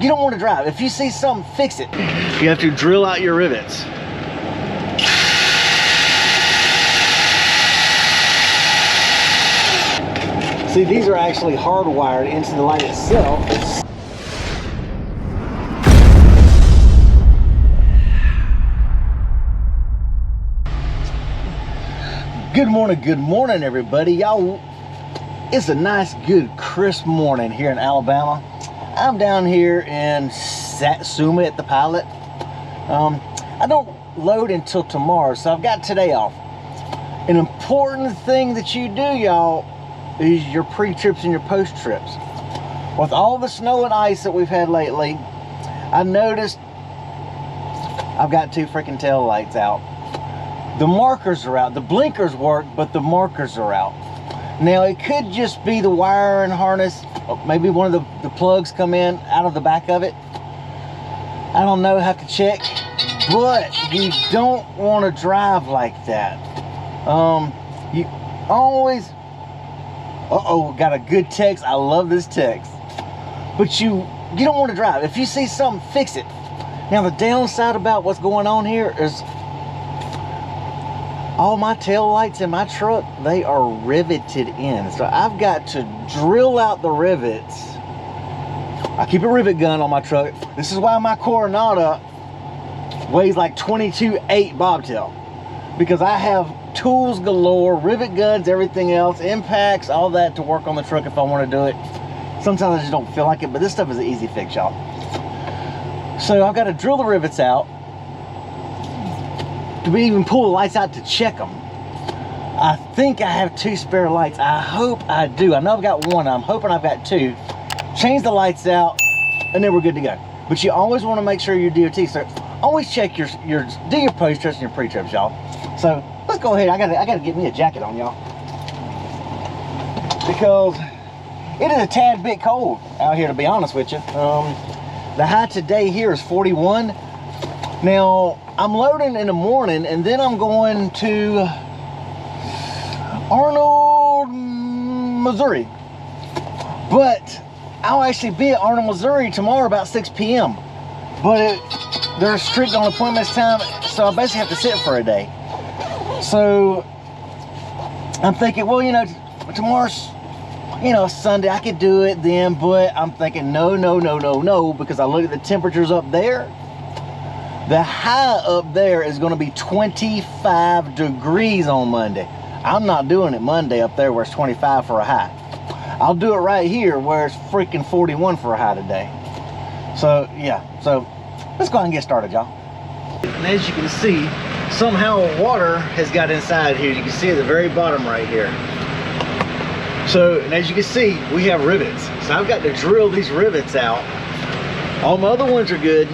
you don't want to drive. If you see something, fix it. You have to drill out your rivets. See, these are actually hardwired into the light itself. Good morning, everybody. Y'all, it's a nice, good, crisp morning here in Alabama. I'm down here in Satsuma at the Pilot. I don't load until tomorrow, so I've got today off. An important thing that you do, y'all, is your pre-trips and your post-trips. With all the snow and ice that we've had lately, I noticed I've got two freaking tail lights out. The markers are out. The blinkers work, but the markers are out. Now, it could just be the wire and harness. Maybe one of the plugs come in out of the back of it. I don't know, have to check. But you don't want to drive like that. You always... Uh-oh, got a good text. I love this text. But you don't want to drive. If you see something, fix it. Now, the downside about what's going on here is all my tail lights in my truck, they are riveted in. So I've got to drill out the rivets. I keep a rivet gun on my truck. This is why my Coronado weighs like 22.8 bobtail. Because I have tools galore, rivet guns, everything else, impacts, all that to work on the truck if I want to do it. Sometimes I just don't feel like it, but this stuff is an easy fix, y'all. So I've got to drill the rivets out to even pull the lights out to check them. I think I have two spare lights. I hope I do. I know I've got one. I'm hoping I've got two. Change the lights out, and then we're good to go. But you always want to make sure your DOT. So always check do your post trips and your pre trips, y'all. So let's go ahead. I gotta get me a jacket on, y'all, because it is a tad bit cold out here, to be honest with you. The high today here is 41. Now I'm loading in the morning, and then I'm going to Arnold, Missouri. But I'll actually be at Arnold, Missouri tomorrow about 6 p.m. But they're strict on appointments time, so I basically have to sit for a day. So I'm thinking, well, you know, tomorrow's, you know, Sunday, I could do it then, but I'm thinking no, because I look at the temperatures up there. The high up there is going to be 25 degrees on Monday. I'm not doing it Monday up there where it's 25 for a high. I'll do it right here where it's freaking 41 for a high today. So yeah, so let's go ahead and get started, y'all. And as you can see, somehow water has got inside here. You can see at the very bottom right here. So, and as you can see, we have rivets. So I've got to drill these rivets out. All my other ones are good,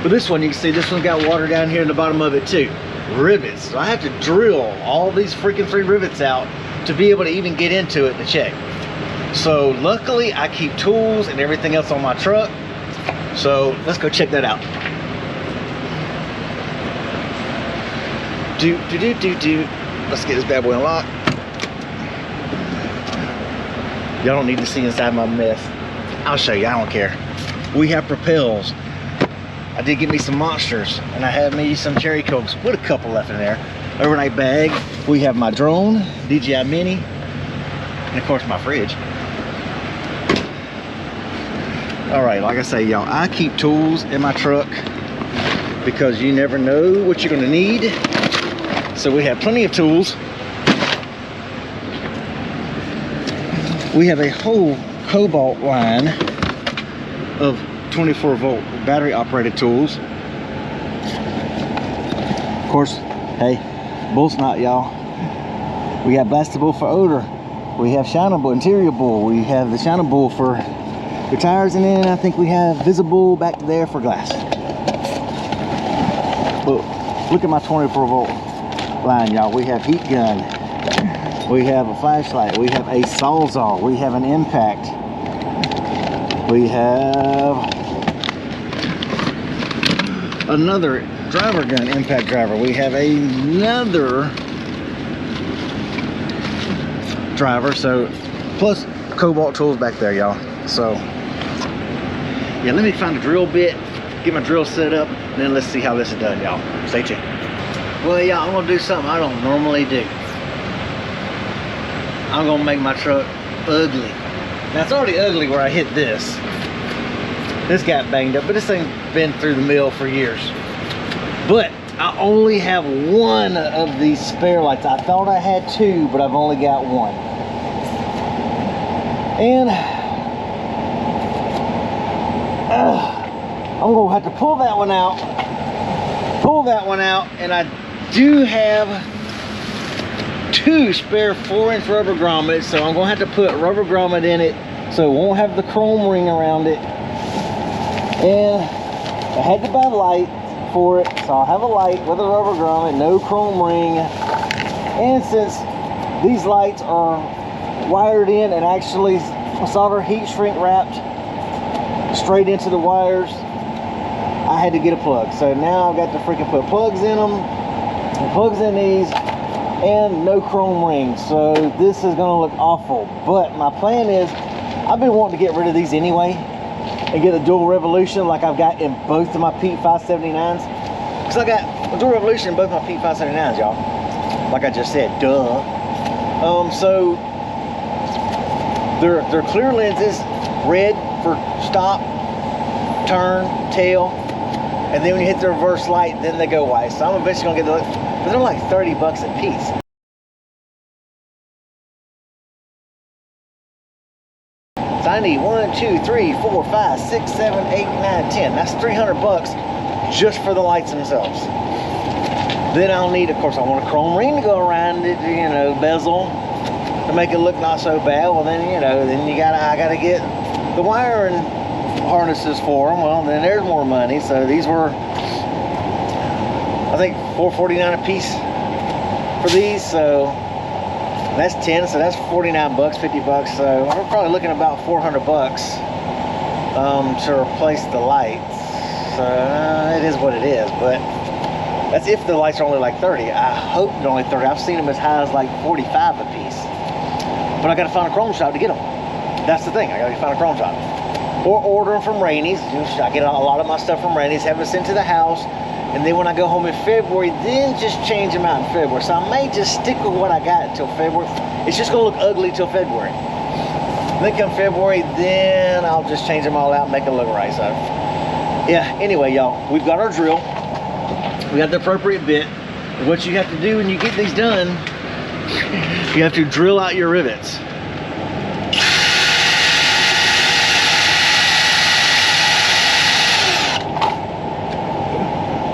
but this one, you can see this one's got water down here in the bottom of it too. Rivets. So I have to drill all these freaking 3 rivets out to be able to even get into it to check. So luckily I keep tools and everything else on my truck. So let's go check that out. Let's get this bad boy unlocked. Y'all don't need to see inside my mess. I'll show you, I don't care. We have propels. I did get me some monsters, and I have me some cherry cokes with a couple left in there. Overnight bag. We have my drone, DJI Mini, and of course my fridge. All right, like I say, y'all, I keep tools in my truck because you never know what you're gonna need. So we have plenty of tools. We have a whole Cobalt line of 24-volt battery operated tools. Of course, hey, bull snot, y'all. We got blastable for odor. We have shinable interior bull. We have the shinable for the tires, and then I think we have visible back there for glass. Look at my 24-volt line, y'all. We have heat gun. We have a flashlight. We have a sawzall. We have an impact. We have another driver gun, impact driver. We have another driver, so plus Cobalt tools back there, y'all. So Yeah, let me find a drill bit, get my drill set up, and then let's see how this is done, y'all. Stay tuned. Well, y'all, I'm gonna do something I don't normally do. I'm gonna make my truck ugly. Now, it's already ugly where I hit this. This got banged up, but this thing's been through the mill for years. But I only have one of these spare lights. I thought I had two, but I've only got one. And I'm gonna have to pull that one out, and I do have two spare 4-inch rubber grommets, so I'm gonna have to put rubber grommet in it so it won't have the chrome ring around it. And I had to buy a light for it, so I'll have a light with a rubber grommet, no chrome ring. And since these lights are wired in and actually solder heat shrink wrapped straight into the wires, I had to get a plug. So now I've got to freaking put plugs in them, and plugs in these, and no chrome rings. So this is gonna look awful. But my plan is, I've been wanting to get rid of these anyway and get a dual revolution like I've got in both of my Pete 579s. Because I got a dual revolution in both my Pete 579s, y'all. Like I just said, duh. So they're clear lenses, red for stop, turn, tail, and then when you hit the reverse light, then they go white. So I'm eventually gonna get the, but they're like 30 bucks a piece. So I need 1, 2, 3, 4, 5, 6, 7, 8, 9, 10. That's 300 bucks just for the lights themselves. Then I'll need, of course, I want a chrome ring to go around it, you know, bezel to make it look not so bad. Well, then, you know, then I gotta get the wiring harnesses for them. Well, then there's more money. So these were, I think, $4.49 a piece for these. So that's 10, so that's 49 bucks, 50 bucks. So we're probably looking at about 400 bucks to replace the lights. So it is what it is, but that's if the lights are only like 30. I hope they're only 30. I've seen them as high as like 45 a piece. But I gotta find a chrome shop to get them. That's the thing, I gotta find a chrome shop. Or order them from Rainey's. I get a lot of my stuff from Rainey's, have it sent to the house, and then when I go home in February, then just change them out in February. So I may just stick with what I got until February. It's just gonna look ugly till February. Then come February, then I'll just change them all out and make it look right. So yeah, anyway, y'all, we've got our drill. We got the appropriate bit. And what you have to do when you get these done, you have to drill out your rivets.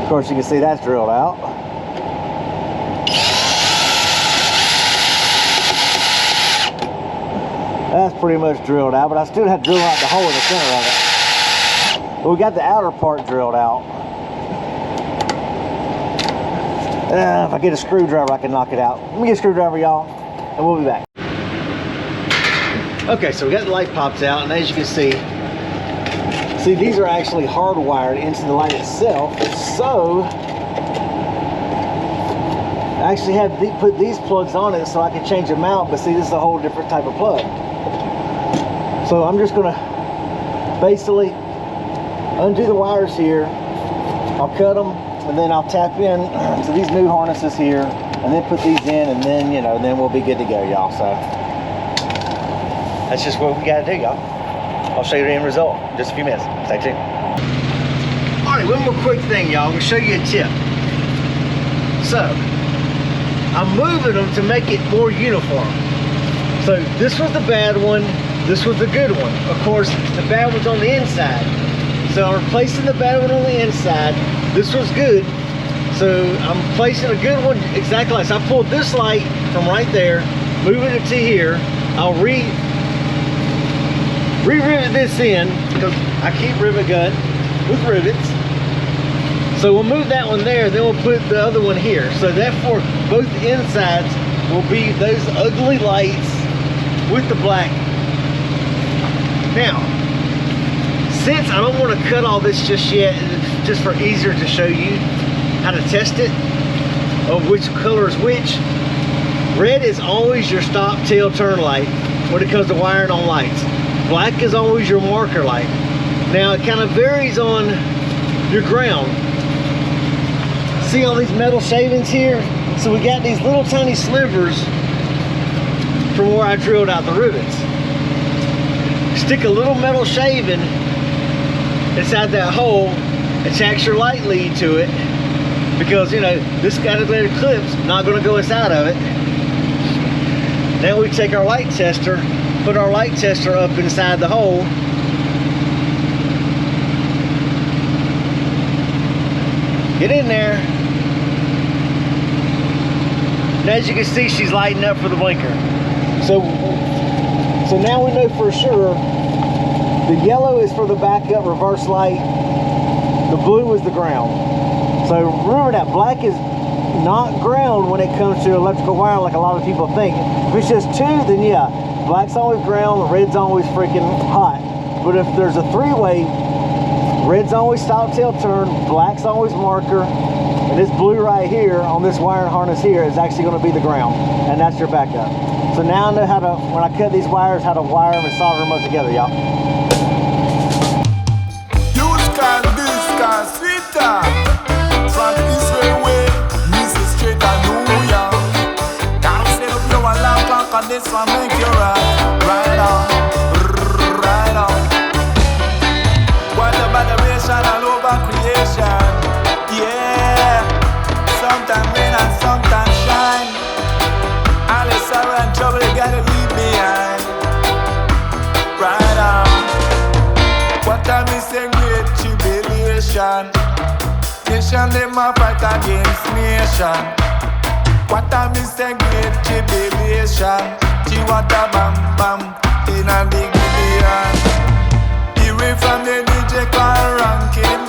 Of course, you can see that's drilled out. That's pretty much drilled out, but I still have to drill out the hole in the center of it. But we got the outer part drilled out. If I get a screwdriver, I can knock it out. Let me get a screwdriver, y'all, and we'll be back. Okay, so we got the light pops out, and as you can see, these are actually hardwired into the light itself. So I actually had to put these plugs on it so I can change them out, but see, this is a whole different type of plug. So I'm just gonna basically undo the wires here. I'll cut them, and then I'll tap in to these new harnesses here, and then put these in, and then, you know, then we'll be good to go, y'all. So that's just what we gotta do, y'all. I'll show you the end result in just a few minutes. Stay tuned. All right, one more quick thing, y'all. I'm gonna show you a tip. So I'm moving them to make it more uniform. So this was the bad one, this was the good one. Of course, the bad one's on the inside. So I'm replacing the bad one on the inside. This was good. So I'm placing a good one exactly like so. I pulled this light from right there, moving it to here. I'll re-rivet this in because I keep rivet gun with rivets. So we'll move that one there, then we'll put the other one here. So therefore, both insides will be those ugly lights with the black. Now, since I don't want to cut all this just yet, just for easier to show you how to test it, of which color is which, red is always your stop, tail, turn light when it comes to wiring on lights. Black is always your marker light. Now it kind of varies on your ground. See all these metal shavings here? So we got these little tiny slivers from where I drilled out the rivets. Stick a little metal shaving inside that hole, attach your light lead to it, because you know this calculated clip's not going to go inside of it. Then we take our light tester, put our light tester up inside the hole, get in there. And as you can see, she's lighting up for the blinker. So now we know for sure the yellow is for the backup reverse light, the blue is the ground. So remember that black is not ground when it comes to electrical wire like a lot of people think. If it's just two, then yeah, black's always ground, red's always freaking hot. But if there's a three-way, red's always stop tail turn, black's always marker, and this blue right here on this wiring harness here is actually going to be the ground, and that's your backup. So now I know how to, when I cut these wires, how to wire them and solder them up together, y'all. From Israel way, Mrs. Straight and New York. Can't set up your lamp on this one, make you right on. What about adoration all over creation? Yeah, sometimes rain and sometimes shine. All the sorrow and trouble you gotta leave behind. Right on. What time is a great tribulation? Nation them a fight against nation. What time is a great tribulation? Chiwata bam bam in a big billion. Away from the DJ call ranking,